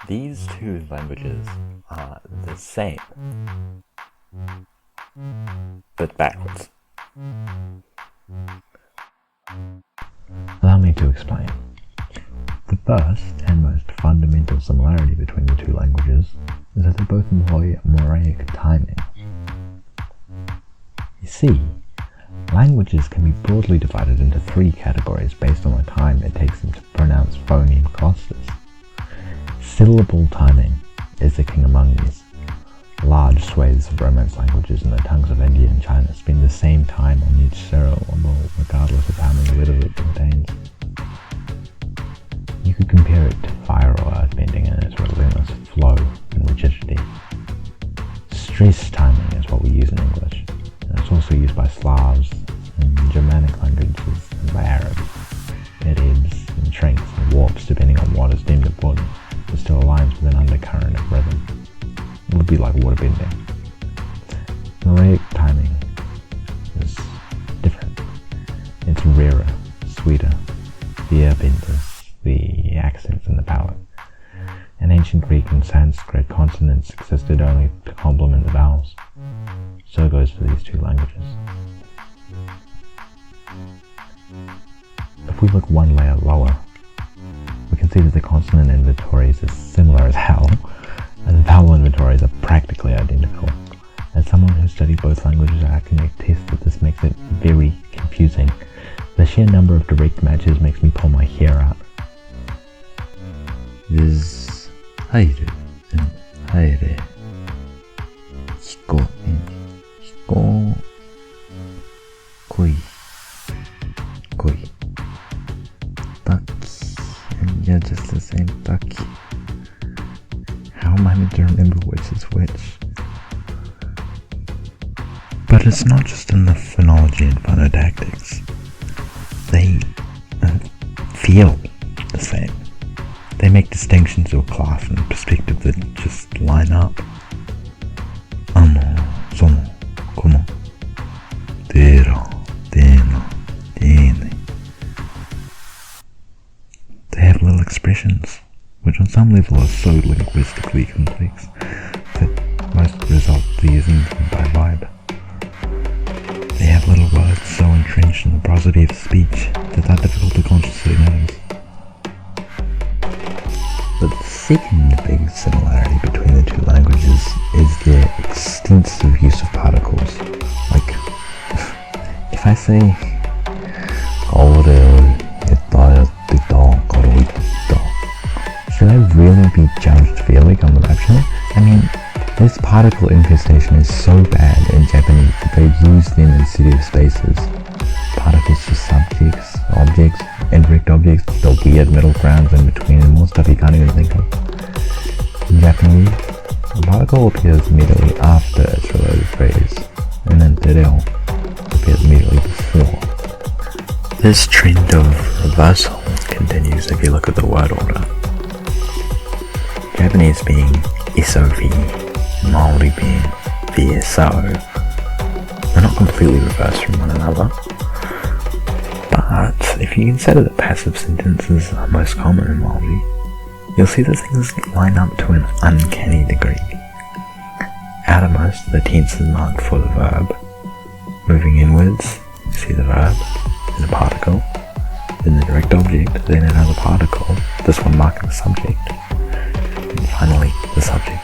These two languages are the same, but backwards. Allow me to explain. The first and most fundamental similarity between the two languages is that they both employ Māori timing. You see, languages can be broadly divided into three categories based on the time it takes them to pronounce phoneme clusters. Syllable timing is the king among these. Large swathes of Romance languages in the tongues of India and China spend the same time on each syllable, regardless of how many letters it contains. You could compare it to fire or earthbending in its relentless flow and rigidity. Stress timing is what we use in English, and it's also used by Slavs and Germanic languages and by Arabs. It ebbs and shrinks and warps depending on what is deemed important, but still aligns with an undercurrent of rhythm. It would be like waterbending. Māori timing is different. It's rarer, sweeter, the airbenders, the accents in the palate. In ancient Greek and Sanskrit, consonants existed only to complement the vowels. So goes for these two languages. If we look one layer lower, we can see that the consonant inventories are similar as hell, and the vowel inventories are practically identical. As someone who studied both languages, I can attest that this makes it very confusing. The sheer number of direct matches makes me pull my hair out. Viz haire and haire. Hiko and hiko. Koi. Koi. Taki. And yeah, just the same taki. How am I meant to remember which is which? But it's not just in the phonology and phonotactics. They feel the same. They make distinctions of class and perspective that just line up. Ano, sono, kono, tera, tena, tene. They have little expressions, which on some level are so linguistically complex that most result to using them by vibe. They have little words so entrenched in the prosody of speech that they're difficult to consciously notice. But the second big similarity between the two languages is their extensive use of particles. Like, if I say should I really be judged fairly on the rap show? I mean, this particle infestation is so bad in Japanese that they use them instead of spaces. Particles for subjects, objects, indirect objects, the weird middle grounds in between, and more stuff you can't even think of. In Japanese, a particle appears immediately after its related phrase, and then tereo appears immediately before. This trend of reversal continues if you look at the word order. Japanese being SOV, Māori being VSO. They're not completely reversed from one another, but if you consider that passive sentences are most common in Māori, you'll see that things line up to an uncanny degree. Outermost, the tense is marked for the verb. Moving inwards, you see the verb, then a particle, then the direct object, then another particle, this one marking the subject, and finally the subject.